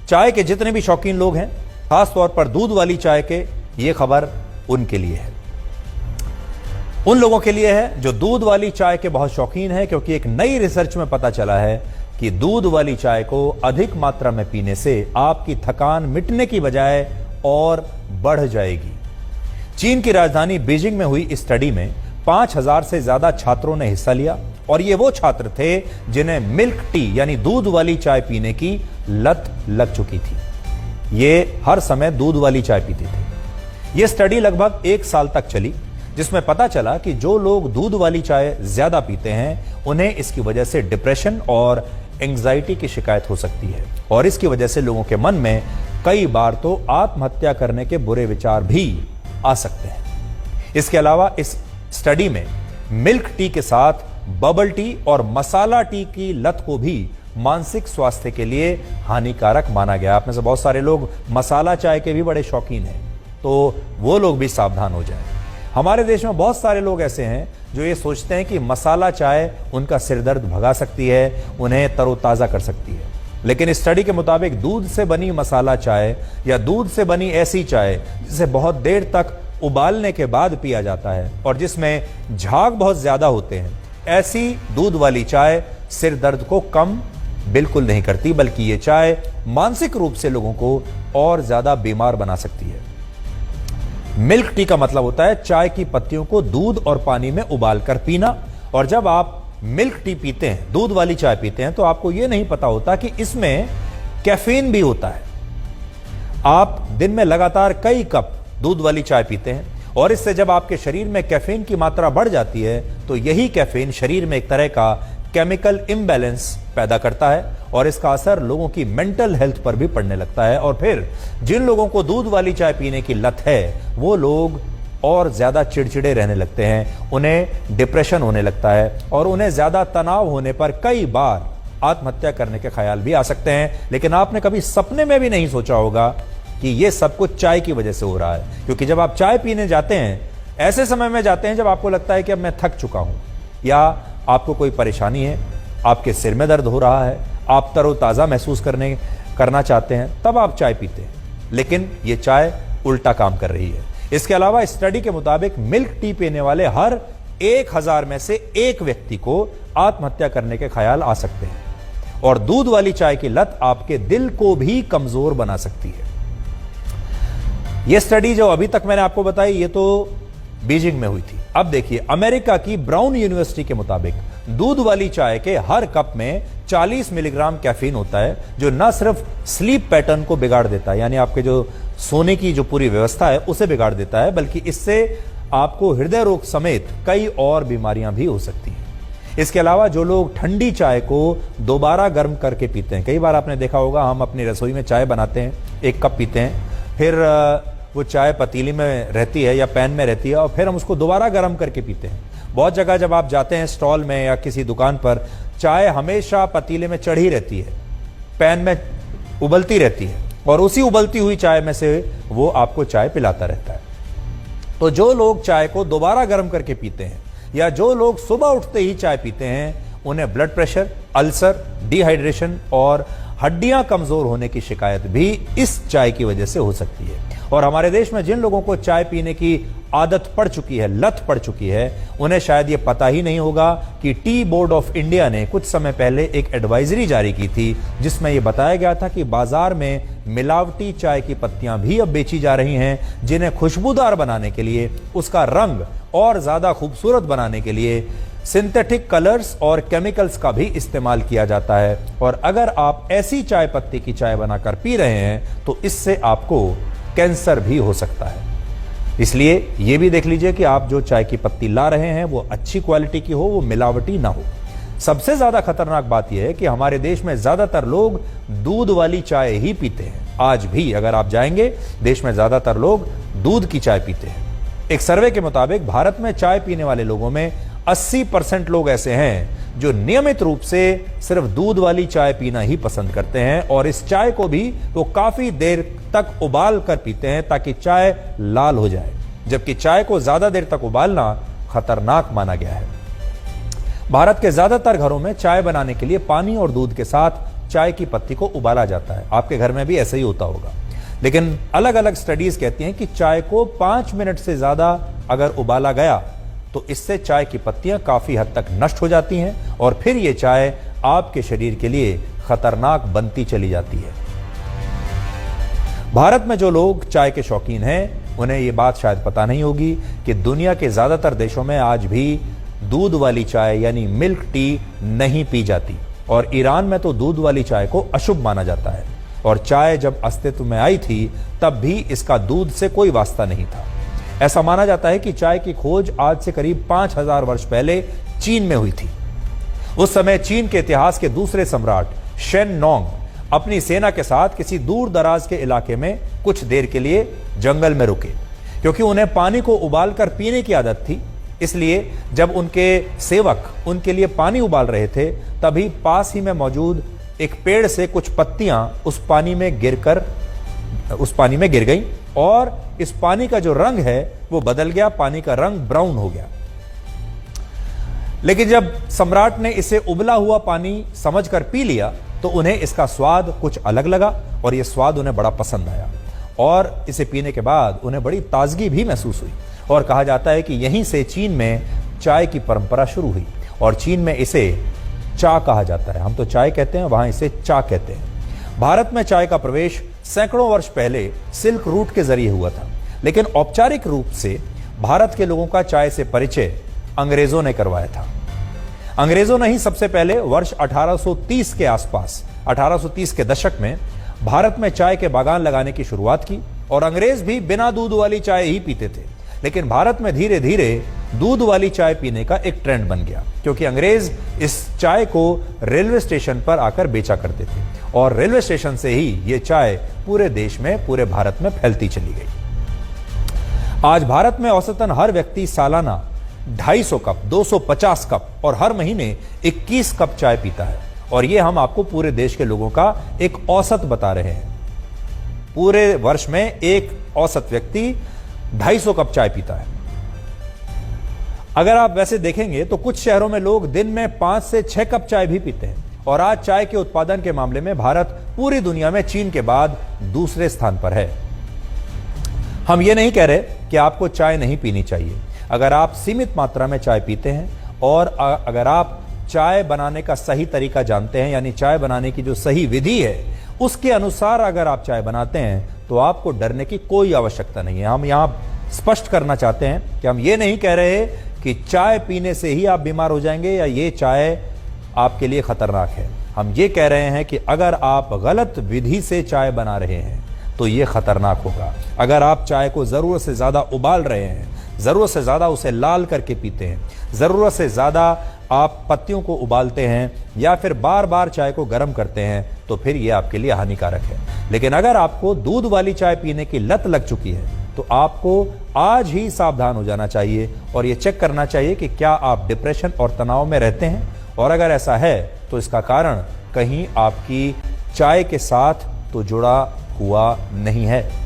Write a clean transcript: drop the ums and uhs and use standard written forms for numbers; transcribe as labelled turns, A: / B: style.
A: चाय के जितने भी शौकीन लोग हैं, खासतौर पर दूध वाली चाय के, ये खबर उनके लिए है। उन लोगों के लिए है जो दूध वाली चाय के बहुत शौकीन हैं, क्योंकि एक नई रिसर्च में पता चला है कि दूध वाली चाय को अधिक मात्रा में पीने से आपकी थकान मिटने की बजाय और बढ़ जाएगी। चीन की राजधानी बीजिंग में हुई इस स्टडी में 5000 से ज्यादा छात्रों ने हिस्सा लिया और ये वो छात्र थे जिन्हें मिल्क टी यानी दूध वाली चाय पीने की लत लग चुकी थी। ये हर समय दूध वाली चाय पीते थे। यह स्टडी लगभग 1 साल तक चली, जिसमें पता चला कि जो लोग दूध वाली चाय ज्यादा पीते हैं उन्हें इसकी वजह से डिप्रेशन और एंग्जाइटी की शिकायत हो सकती है और इसकी वजह से लोगों के मन में कई बार तो आत्महत्या करने के बुरे विचार भी आ सकते हैं। इसके अलावा इस स्टडी में मिल्क टी के साथ बबल टी और मसाला टी की लत को भी मानसिक स्वास्थ्य के लिए हानिकारक माना गया। आप में से बहुत सारे लोग मसाला चाय के भी बड़े शौकीन हैं, तो वो लोग भी सावधान हो जाएं। हमारे देश में बहुत सारे लोग ऐसे हैं जो ये सोचते हैं कि मसाला चाय उनका सिरदर्द भगा सकती है, उन्हें तरोताजा कर सकती है। लेकिन इस स्टडी के मुताबिक दूध से बनी मसाला चाय या दूध से बनी ऐसी चाय जिसे बहुत देर तक उबालने के बाद पिया जाता है और जिसमें झाग बहुत ज्यादा होते हैं, ऐसी दूध वाली चाय सिर दर्द को कम बिल्कुल नहीं करती, बल्कि ये चाय मानसिक रूप से लोगों को और ज्यादा बीमार बना सकती है। मिल्क टी का मतलब होता है चाय की पत्तियों को दूध और पानी में उबालकर पीना, और जब आप मिल्क टी पीते हैं, दूध वाली चाय पीते हैं, तो आपको यह नहीं पता होता कि इसमें कैफीन भी होता है। आप दिन में लगातार कई कप दूध वाली चाय पीते हैं और इससे जब आपके शरीर में कैफीन की मात्रा बढ़ जाती है तो यही कैफीन शरीर में एक तरह का केमिकल इम्बैलेंस पैदा करता है और इसका असर लोगों की मेंटल हेल्थ पर भी पड़ने लगता है। और फिर जिन लोगों को दूध वाली चाय पीने की लत है वो लोग और ज्यादा चिड़चिड़े रहने लगते हैं, उन्हें डिप्रेशन होने लगता है और उन्हें ज्यादा तनाव होने पर कई बार आत्महत्या करने के ख्याल भी आ सकते हैं। लेकिन आपने कभी सपने में भी नहीं सोचा होगा कि यह सब कुछ चाय की वजह से हो रहा है, क्योंकि जब आप चाय पीने जाते हैं ऐसे समय में जाते हैं जब आपको लगता है कि अब मैं थक चुका हूं या आपको कोई परेशानी है, आपके सिर में दर्द हो रहा है, आप तरोताजा महसूस करना चाहते हैं, तब आप चाय पीते हैं। लेकिन यह चाय उल्टा काम कर रही है। इसके अलावा स्टडी के मुताबिक मिल्क टी पीने वाले हर 1000 में से 1 व्यक्ति को आत्महत्या करने के ख्याल आ सकते हैं और दूध वाली चाय की लत आपके दिल को भी कमजोर बना सकती है। यह स्टडी जो अभी तक मैंने आपको बताई ये तो बीजिंग में हुई थी। अब देखिए अमेरिका की ब्राउन यूनिवर्सिटी के मुताबिक दूध वाली चाय के हर कप में 40 मिलीग्राम कैफीन होता है, जो न सिर्फ स्लीप पैटर्न को बिगाड़ देता है, यानी आपके जो सोने की जो पूरी व्यवस्था है उसे बिगाड़ देता है, बल्कि इससे आपको हृदय रोग समेत कई और बीमारियां भी हो सकती हैं। इसके अलावा जो लोग ठंडी चाय को दोबारा गर्म करके पीते हैं, कई बार आपने देखा होगा हम अपनी रसोई में चाय बनाते हैं, 1 कप पीते हैं, फिर वो चाय पतीली में रहती है या पैन में रहती है और फिर हम उसको दोबारा गर्म करके पीते हैं। बहुत जगह जब आप जाते हैं स्टॉल में या किसी दुकान पर, चाय हमेशा पतीले में चढ़ी रहती है, पैन में उबलती रहती है और उसी उबलती हुई चाय में से वो आपको चाय पिलाता रहता है। तो जो लोग चाय को दोबारा गर्म करके पीते हैं या जो लोग सुबह उठते ही चाय पीते हैं, उन्हें ब्लड प्रेशर, अल्सर, डिहाइड्रेशन और हड्डियां कमजोर होने की शिकायत भी इस चाय की वजह से हो सकती है। और हमारे देश में जिन लोगों को चाय पीने की आदत पड़ चुकी है, लत पड़ चुकी है, उन्हें शायद ये पता ही नहीं होगा कि टी बोर्ड ऑफ इंडिया ने कुछ समय पहले एक एडवाइजरी जारी की थी जिसमें यह बताया गया था कि बाजार में मिलावटी चाय की पत्तियां भी अब बेची जा रही हैं, जिन्हें खुशबूदार बनाने के लिए, उसका रंग और ज्यादा खूबसूरत बनाने के लिए सिंथेटिक कलर्स और केमिकल्स का भी इस्तेमाल किया जाता है। और अगर आप ऐसी चाय पत्ती की चाय बनाकर पी रहे हैं तो इससे आपको कैंसर भी हो सकता है। इसलिए यह भी देख लीजिए कि आप जो चाय की पत्ती ला रहे हैं वो अच्छी क्वालिटी की हो, वो मिलावटी ना हो। सबसे ज्यादा खतरनाक बात यह है कि हमारे देश में ज्यादातर लोग दूध वाली चाय ही पीते हैं। आज भी अगर आप जाएंगे, देश में ज्यादातर लोग दूध की चाय पीते हैं। एक सर्वे के मुताबिक भारत में चाय पीने वाले लोगों में 80% लोग ऐसे हैं जो नियमित रूप से सिर्फ दूध वाली चाय पीना ही पसंद करते हैं और इस चाय को भी वो काफी देर तक उबाल कर पीते हैं ताकि चाय लाल हो जाए, जबकि चाय को ज्यादा देर तक उबालना खतरनाक माना गया है। भारत के ज्यादातर घरों में चाय बनाने के लिए पानी और दूध के साथ चाय की पत्ती को उबाला जाता है। आपके घर में भी ऐसा ही होता होगा। लेकिन अलग अलग स्टडीज कहती हैं कि चाय को 5 मिनट से ज्यादा अगर उबाला गया तो इससे चाय की पत्तियां काफी हद तक नष्ट हो जाती हैं और फिर ये चाय आपके शरीर के लिए खतरनाक बनती चली जाती है। भारत में जो लोग चाय के शौकीन हैं उन्हें ये बात शायद पता नहीं होगी कि दुनिया के ज्यादातर देशों में आज भी दूध वाली चाय यानी मिल्क टी नहीं पी जाती और ईरान में तो दूध वाली चाय को अशुभ माना जाता है और चाय जब अस्तित्व में आई थी तब भी इसका दूध से कोई वास्ता नहीं था। ऐसा माना जाता है कि चाय की खोज आज से करीब 5000 वर्ष पहले चीन में हुई थी। उस समय चीन के इतिहास के दूसरे सम्राट शेन नोंग अपनी सेना के साथ किसी दूर दराज के इलाके में कुछ देर के लिए जंगल में रुके। क्योंकि उन्हें पानी को उबालकर पीने की आदत थी, इसलिए जब उनके सेवक उनके लिए पानी उबाल रहे थे तभी पास ही में मौजूद एक पेड़ से कुछ पत्तियां उस पानी में गिर गईं और इस पानी का जो रंग है वो बदल गया, पानी का रंग ब्राउन हो गया। लेकिन जब सम्राट ने इसे उबला हुआ पानी समझकर पी लिया तो उन्हें इसका स्वाद कुछ अलग लगा और यह स्वाद उन्हें बड़ा पसंद आया और इसे पीने के बाद उन्हें बड़ी ताजगी भी महसूस हुई। और कहा जाता है कि यहीं से चीन में चाय की परंपरा शुरू हुई और चीन में इसे चा कहा जाता है। हम तो चाय कहते हैं, वहां इसे चा कहते हैं। भारत में चाय का प्रवेश सैकड़ों वर्ष पहले सिल्क रूट के जरिए हुआ था, लेकिन औपचारिक रूप से भारत के लोगों का चाय से परिचय अंग्रेजों ने करवाया था। अंग्रेजों ने ही सबसे पहले वर्ष 1830 के आसपास 1830 के दशक में भारत में चाय के बागान लगाने की शुरुआत की और अंग्रेज भी बिना दूध वाली चाय ही पीते थे। लेकिन भारत में धीरे धीरे दूध वाली चाय पीने का एक ट्रेंड बन गया क्योंकि अंग्रेज इस चाय को रेलवे स्टेशन पर आकर बेचा करते थे और रेलवे स्टेशन से ही ये चाय पूरे देश में, पूरे भारत में फैलती चली गई। आज भारत में औसतन हर व्यक्ति सालाना 250 कप, 250 कप और हर महीने 21 कप चाय पीता है और ये हम आपको पूरे देश के लोगों का एक औसत बता रहे हैं। पूरे वर्ष में एक औसत व्यक्ति 250 कप चाय पीता है। अगर आप वैसे देखेंगे तो कुछ शहरों में लोग दिन में 5 से 6 कप चाय भी पीते हैं और आज चाय के उत्पादन के मामले में भारत पूरी दुनिया में चीन के बाद दूसरे स्थान पर है। हम ये नहीं कह रहे कि आपको चाय नहीं पीनी चाहिए। अगर आप सीमित मात्रा में चाय पीते हैं और अगर आप चाय बनाने का सही तरीका जानते हैं, यानी चाय बनाने की जो सही विधि है उसके अनुसार अगर आप चाय बनाते हैं तो आपको डरने की कोई आवश्यकता नहीं है। हम यहाँ स्पष्ट करना चाहते हैं कि हम ये नहीं कह रहे कि चाय पीने से ही आप बीमार हो जाएंगे या ये चाय आपके लिए खतरनाक है। हम ये कह रहे हैं कि अगर आप गलत विधि से चाय बना रहे हैं तो ये खतरनाक होगा। अगर आप चाय को जरूरत से ज्यादा उबाल रहे हैं, जरूरत से ज्यादा उसे लाल करके पीते हैं, जरूरत से ज्यादा आप पत्तियों को उबालते हैं या फिर बार बार चाय को गर्म करते हैं तो फिर यह आपके लिए हानिकारक है। लेकिन अगर आपको दूध वाली चाय पीने की लत लग चुकी है तो आपको आज ही सावधान हो जाना चाहिए और यह चेक करना चाहिए कि क्या आप डिप्रेशन और तनाव में रहते हैं और अगर ऐसा है तो इसका कारण कहीं आपकी चाय के साथ तो जुड़ा हुआ नहीं है।